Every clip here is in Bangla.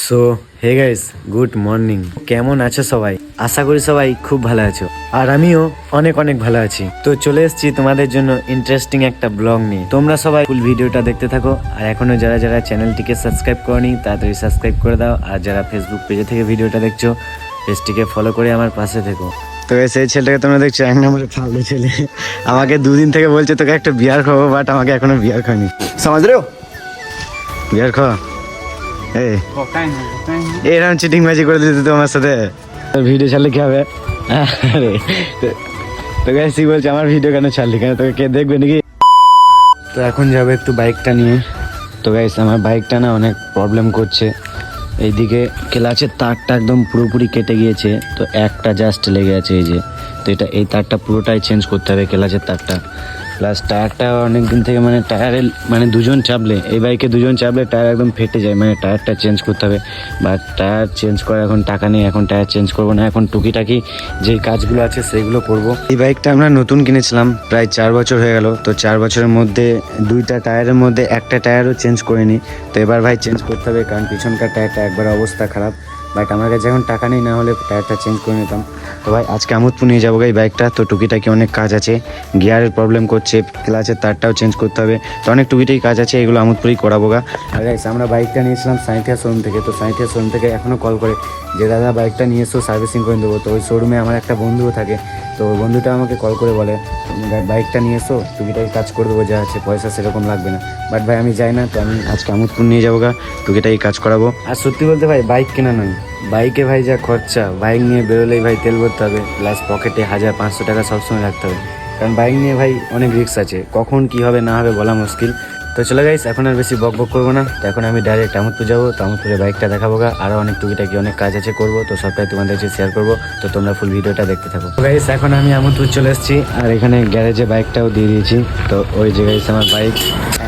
So hey guys, good morning. কেমন আছো সবাই? আশা করি সবাই খুব ভালো আছো, আর আমিও অনেক অনেক ভালো আছি। তো চলে এসেছি তোমাদের জন্য ইন্টারেস্টিং একটা ব্লগ নিয়ে। তোমরা সবাই ফুল ভিডিওটা দেখতে থাকো, আর এখনো যারা যারা চ্যানেলটিকে সাবস্ক্রাইব করনি তাড়াতাড়ি সাবস্ক্রাইব করে দাও, আর যারা ফেসবুক পেজে থেকে ভিডিওটা দেখছো পেজটিকে ফলো করে আমার পাশে থেকো। তো সেই ছেলেটাকে তোমরা দেখছো, এক নম্বরে ফালতু ছেলে। আমাকে দুদিন থেকে বলছে তোকে একটা বিয়ার খাবো, বাট আমাকে এখনো বিয়ার খাওয়ানি। সমাজ রে বিয়ার খাওয়া এরকম চিটিং বাজি করে দিতে তোমার সাথে ভিডিও ছাড়লে কি হবে? আরে তো গাইস বলছে আমার ভিডিও কেন ছাড়লি, কেন তোকে কে দেখবে নাকি? তো এখন যাবো একটু বাইকটা নিয়ে। তো গাইস আমার বাইকটা না অনেক প্রবলেম করছে। এইদিকে ক্লাচের তারটা একদম পুরোপুরি কেটে গিয়েছে, তো একটা জাস্ট লেগে আছে এই যে। তো এই তারটা পুরোটাই চেঞ্জ করতে হবে, ক্লাচের তারটা। প্লাস টায়ারটা অনেক দিন থেকে টায়ারে দুজন চাপলে, এই বাইকে দুজন চাপলে টায়ার একদম ফেটে যায়, টায়ারটা চেঞ্জ করতে হবে। বা টায়ার চেঞ্জ করার এখন টাকা নেই, এখন টায়ার চেঞ্জ করবো না, এখন টুকিটাকি যে কাজগুলো আছে সেইগুলো করব। এই বাইকটা আমরা নতুন কিনেছিলাম, প্রায় 4 বছর হয়ে গেল। তো 4 বছরের মধ্যে 2টা টায়ারের মধ্যে একটা টায়ারও চেঞ্জ করিনি। তো এবার ভাই চেঞ্জ করতে হবে, কারণ পিছনকার টায়ারটা একবার অবস্থা খারাপ। বাট আমার কাছে এখন টাকা নেই, না হলে টায়ারটা চেঞ্জ করে নিতাম। তো ভাই আজকে আমোদপুর নিয়ে যাবো এই বাইকটা। তো টুকিটাকি অনেক কাজ আছে, গিয়ারের প্রবলেম করছে, ক্লাচের তারটাও চেঞ্জ করতে হবে। তো অনেক টুকিটাকি কাজ আছে, এগুলো আমোদপুরেই করাবো গা। আর গাইস আমরা বাইকটা নিয়েছিলাম সাঁইথিয়া শোরুম থেকে। তো সাঁইথিয়া শোরুম থেকে এখনও কল করে যে দাদা বাইকটা নিয়ে এসো, সার্ভিসিং করে দেবো। তো ওই শোরুমে আমার একটা বন্ধুও থাকে, তো ওই বন্ধুটা আমাকে কল করে বলে বাইকটা নিয়ে এসো, টুকিটাকি কাজ করে দেবো, যা আছে পয়সা সেরকম লাগবে না। বাট ভাই আমি যাই না, তো আমি আজকে আমোদপুর নিয়ে যাবো গা, টুকিটাকি কাজ করাবো। আর সত্যি বলতে ভাই বাইক কেনা নয়, বাইকে ভাই যা খরচা, বাইক নিয়ে বেরোলেই ভাই তেল ভরতে হবে, প্লাস পকেটে 1000-500 টাকা সবসময় রাখতে হবে। কারণ বাইক নিয়ে ভাই অনেক রিস্ক আছে, কখন কি হবে না হবে বলা মুশকিল। তো চলে গাইস, এখন আর বেশি বক বক করবো না। তো এখন আমি ডাইরেক্ট আমোদপুর যাবো, তো আমোদপুরে বাইকটা দেখাবো গা। আরও অনেক টুকিটাকি অনেক কাজ আছে করবো, তো সবটাই তোমাদের কাছে শেয়ার করবো। তো তোমরা ফুল ভিডিওটা দেখতে থাকো। তো গাইস এখন আমি আমোদপুর চলে এসেছি, আর এখানে গ্যারেজে বাইকটাও দিয়ে দিয়েছি। তো ওই যে গাইস আমার বাইক,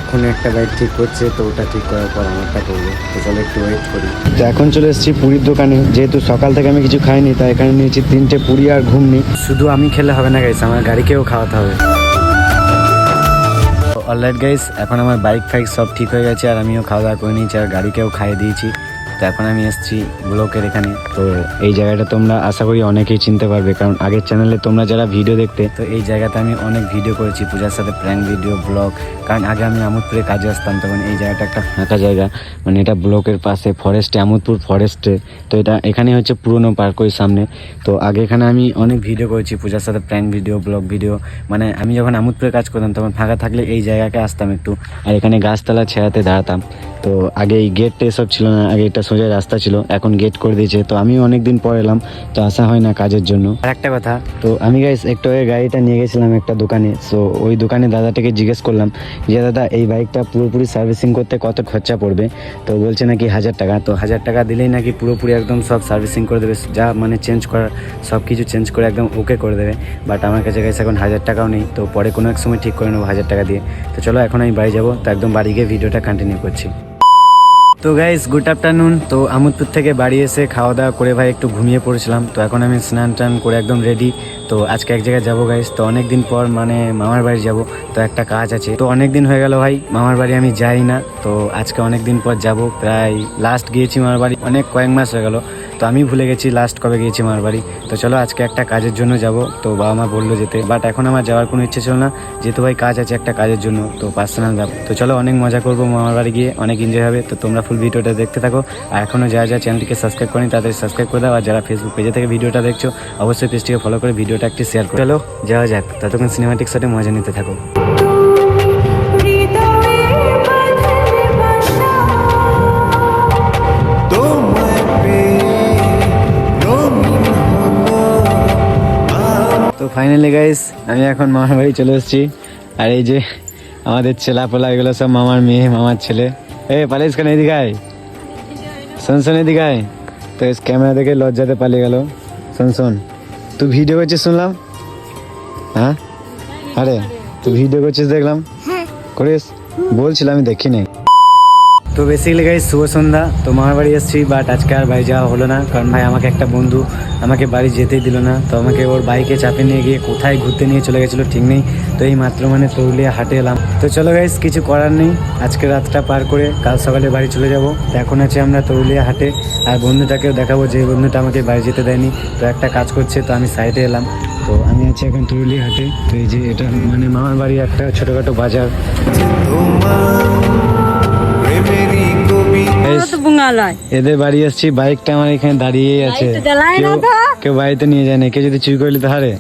এখন একটা বাইক ঠিক করছে, তো ওটা ঠিক করার পর আমারটা করবো। তো চলো একটু ওয়েট করি। তো এখন চলে এসেছি পুরীর দোকানে, যেহেতু সকাল থেকে আমি কিছু খাইনি, তাই এখানে নিয়েছি 3টে পুরি আর ঘুগনি। শুধু আমি খেলে হবে না গাইস, আমার গাড়িকেও খাওয়াতে হবে। অলরাইট গাইস, এখন আমার বাইক ফাইক সব ঠিক হয়ে গেছে, আর আমিও খাওয়া দাওয়া করে নিয়েছি, আর গাড়িকেও খাইয়ে দিয়েছি। তো এখন আমি এসেছি ব্লকের এখানে। তো এই জায়গাটা তোমরা আশা করি অনেকেই চিনতে পারবে, কারণ আগের চ্যানেলে তোমরা যারা ভিডিও দেখতে, তো এই জায়গাতে আমি অনেক ভিডিও করেছি পূজার সাথে, প্র্যাঙ্ক ভিডিও, ব্লগ। কারণ আগে আমি আমোদপুরে কাজে আসতাম, তখন এই জায়গাটা একটা ফাঁকা জায়গা, এটা ব্লকের পাশে ফরেস্টে, আমোদপুর ফরেস্টে। তো এখানে হচ্ছে পুরনো পার্ক ওই সামনে। তো আগে এখানে আমি অনেক ভিডিও করেছি পূজার সাথে, প্র্যাঙ্ক ভিডিও, ব্লগ ভিডিও। আমি যখন আমোদপুরে কাজ করতাম তখন ফাঁকা থাকলে এই জায়গাকে আসতাম একটু, আর এখানে গাছতলা ছেঁড়াতে দাঁড়াতাম। তো আগে এই গেটটা এসব ছিল না, আগে এটা সোজা রাস্তা ছিল, এখন গেট করে দিয়েছে। তো আমি অনেকদিন পর এলাম, তো আসা হয় না কাজের জন্য। আর একটা কথা, তো আমি গাইস একটু আগে গাড়িটা নিয়ে গেছিলাম একটা দোকানে। সো ওই দোকানে দাদাটাকে জিজ্ঞেস করলাম যে দাদা এই বাইকটা পুরোপুরি সার্ভিসিং করতে কত খরচা পড়বে? তো বলছে নাকি 1000 টাকা। তো 1000 টাকা দিলেই নাকি পুরোপুরি একদম সব সার্ভিসিং করে দেবে, যা চেঞ্জ করার সব কিছু চেঞ্জ করে একদম ওকে করে দেবে। বাট আমার কাছে গাইস এখন 1000 টাকাও নেই, তো পরে কোনো এক সময় ঠিক করে নেবো 1000 টাকা দিয়ে। তো চলো এখন আমি বাড়ি যাবো, তো একদম বাড়ি গিয়ে ভিডিওটা কন্টিনিউ করছি। তো গাইস গুড আফটারনুন। তো আমোদপুর থেকে বাড়ি এসে খাওয়া দাওয়া করে ভাই একটু ঘুমিয়ে পড়েছিলাম। তো এখন আমি স্নান টান করে একদম রেডি। তো আজকে এক জায়গায় যাবো গাইস, তো অনেকদিন পর মামার বাড়ি যাব। তো একটা কাজ আছে, তো অনেকদিন হয়ে গেল ভাই মামার বাড়ি আমি যাই না। তো আজকে অনেকদিন পর যাব, প্রায় লাস্ট গিয়েছি মামার বাড়ি কয়েক মাস হয়ে গেল। তো আমি ভুলে গেছি লাস্ট কবে গিয়েছি মামার বাড়ি। তো চলো আজকে একটা কাজের জন্য যাব, তো বাবা মা বললো যেতে, বাট এখন আমার যাওয়ার কোনো ইচ্ছে ছিল না, যেহেতু ভাই কাজ আছে একটা কাজের জন্য, তো পার্সোনাল যাব। তো চলো অনেক মজা করবো মামার বাড়ি গিয়ে, অনেক এনজয় হবে। তো তোমরা ফুল ভিডিওটা দেখতে থাকো, আর এখনও যারা যারা চ্যানেলটিকে সাবস্ক্রাইব করেনি তাদের সাবস্ক্রাইব করে দাও, আর যারা ফেসবুক পেজে থেকে ভিডিওটা দেখছো অবশ্যই পেজটিকে ফলো করে ভিডিওটা একটি শেয়ার করো। চলো যাওয়া যাক, ততক্ষণ সিনেমাটিক সাথে মজা নিতে থাকো। তো ফাইনালি গাইস আমি এখন মামার বাড়ি চলে এসেছি, আর এই যে আমাদের ছেলাপোলা এগুলো সব মামার মেয়ে, মামার ছেলে। পালিস কেন, এদিকে আয়, শোন এদিকে আয়। তো ক্যামেরা দেখে লজ্জাতে পালিয়ে গেল। শোন তুই ভিডিও করছিস শুনলাম, হ্যাঁ? আরে তুই ভিডিও করছিস দেখলাম, করিস? বলছিলাম আমি দেখি নাই। তো বেসিক্যালি গাইস শুভ সন্ধ্যা। তো মামার বাড়ি এসেছি, বাট আজকে আর বাড়ি যাওয়া হলো না, কারণ ভাই আমাকে একটা বন্ধু আমাকে বাড়ি যেতেই দিল না। তো আমাকে ওর বাইকে চাপে নিয়ে গিয়ে কোথায় ঘুরতে নিয়ে চলে গেছিলো ঠিক নেই। তো এই মাত্র মানে তরুলিয়া হাটে এলাম। তো চলো গাইস, কিছু করার নেই, আজকে রাতটা পার করে কাল সকালে বাড়ি চলে যাব। তো এখন আছে আমরা তরুলিয়া হাটে, আর বন্ধুটাকেও দেখাবো যে বন্ধুটা আমাকে বাড়ি যেতে দেয়নি। তো একটা কাজ করছে, তো আমি সাইডে এলাম। তো আমি আছি এখন তরুলিয়া হাটে। তো এই যে এটা মানে মামার বাড়ি একটা ছোটোখাটো বাজার। এদের বাড়ি আসছি, বাইকটা আমার এখানে দাঁড়িয়ে আছে, কেউ বাড়িতে নিয়ে যায় না, কেউ যদি চুরি করলে তো হারে।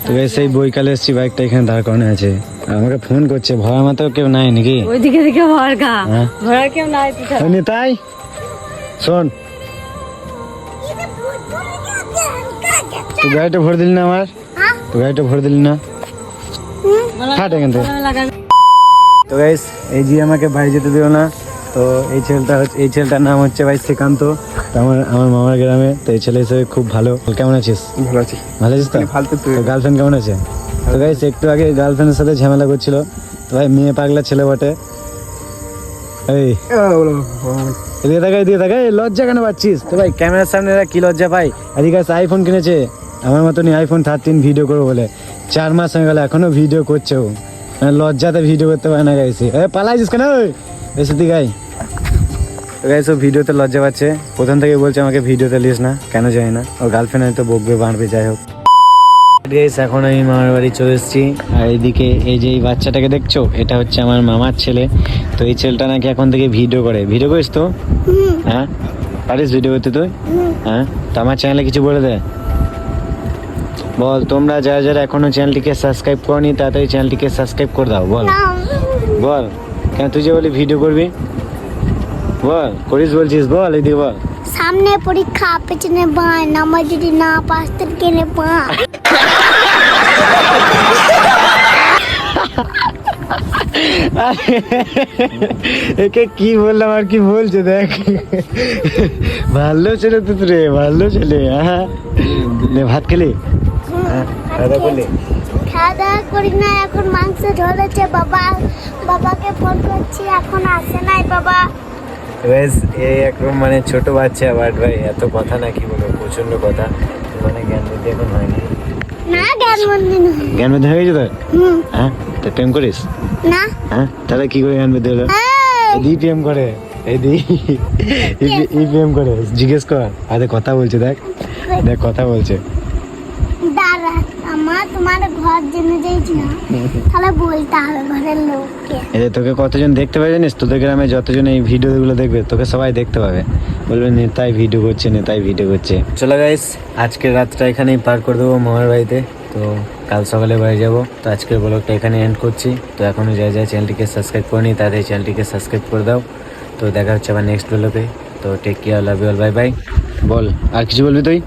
তো সেই বইকালে এসছি, বাইকটা এখানে দাঁড় করানো আছে, আমাকে ফোন করছে, ভরা মাত্র কেউ নাই নাকি? ওইদিকে দিকে ভরা কেউ নাই। তাই শোন, তুই গাড়িটা ভরে দিলি না আমার, তুই গাড়িটা ভরে দিলি না, হাট এখান থেকে। তো গাইস, এই যে আমাকে বাড়ি যেতে দিও না। তো এই ছেলেটার নাম হচ্ছে ভাই শ্রীকান্ত। তো আমার মামার গ্রামে। তো এই ছেলে হিসেবে খুব ভালো। কেমন আছিস? ভালো আছি। ভালো আছিস? তো গার্লফ্রেন্ড কেমন আছে? তো গাইস, একটু আগে গার্লফ্রেন্ডের সাথে ঝামেলা করছিল। তো ভাই মেয়ে পাগলা ছেলে বটে। এই দিয়ে থাকাই লজ্জা কেন পাচ্ছিস? তো ভাই ক্যামেরার সামনে এরা কি লজ্জা পাই? এদিকে আইফোন কিনেছে আমার মতনই, আইফোন 13 ভিডিও করবো বলে 4 মাস হয়ে গেল, এখনো ভিডিও করছে ও। লজ্জাতে ভিডিও করতে পারে না গাইছে। পালাইছিস কেন? এসে দি গাই গাইস, ও ভিডিওতে লজ্জা পাচ্ছে, প্রথম থেকে বলছে আমাকে ভিডিওতে লিস না, কেন জানি না। ও গার্লফ্রেন্ড হয়তো বকবে বাঁধবে, যাই হোক। গাইস, এখন আমি মামার বাড়ি চলে এসেছি। আর এইদিকে এই যে এই বাচ্চাটাকে দেখছো, এটা হচ্ছে আমার মামার ছেলে। তো এই ছেলেটা নাকি এখন থেকে ভিডিও করে। ভিডিও করিস তো? হ্যাঁ, পারিস ভিডিও করতে তুই? হ্যাঁ, তো আমার চ্যানেলে কিছু বলে দে, বল। তোমরা যারা যারা এখনো চ্যানেলটিকে সাবস্ক্রাইব করনি, তাড়াতাড়ি চ্যানেলটিকে সাবস্ক্রাইব করে দাও। বল বল, কেন তুই যে বলি ভিডিও করবি, বল করিস বলছিস, বল এইদিকে বল। সামনে পরীক্ষা, পেছনে বাঁ, নাম্বার যদি না পাস তোর কেনে বাঁ। একে কি বললাম আর কি বলছে দেখ। ভালো ছেলে তো রে, ভালো ছেলে। হ্যাঁ, ভাত খেলি? খাওয়া দাওয়া করি না, এখন মাংস ধরেছে বাবা, বাবাকে ফোন করছি, এখন আসে নাই বাবা। এই একদম মানে ছোট বাচ্চা, বাট ভাই এত কথা না, কি বলবো, প্রচন্ড কথা, মানে জ্ঞান বুদ্ধি এখন হয়নি। না, জ্ঞান বুদ্ধি না। জ্ঞান বুদ্ধি হয়ে গেছে তোর? হ্যাঁ, তো প্রেম করিস না? হ্যাঁ, তাহলে কি করে জ্ঞান বুদ্ধি হলো? এই প্রেম করে, এই প্রেম করে, জিজ্ঞেস কর। আরে কথা বলছে, দেখ দেখ কথা বলছে। দাঁড়া, আমার তোমার ঘর জেনে যাইছি না, তাহলে বলতে হবে ঘরের লোককে। এই তোকে কতজন দেখতে পাবে জানিস? তোদের গ্রামে যতজন এই ভিডিওগুলো দেখবে, তোকে সবাই দেখতে পাবে, বলবে নেতাই ভিডিও করছে, নেতাই ভিডিও করছে। চলো গাইস, আজকের রাতটা এখানেই পার করে দেবো মামার বাড়িতে। তো কাল সকালে বাড়ি যাবো। তো আজকের ব্লগটা এখানে এন্ড করছি। তো এখনও যা চ্যানেলটিকে সাবস্ক্রাইব করিনি, তাদের চ্যানেলটিকে সাবস্ক্রাইব করে দাও। তো দেখা হচ্ছে আবার নেক্সট ব্লগে। তো take care, love you all, bye bye. বল, আর কিছু বলবি তুই?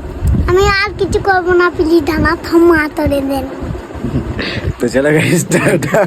আমি আর কিছু করবো না, প্লিজ ধানা থামা তোরে দেন। তো চলো গাইস, টাটা।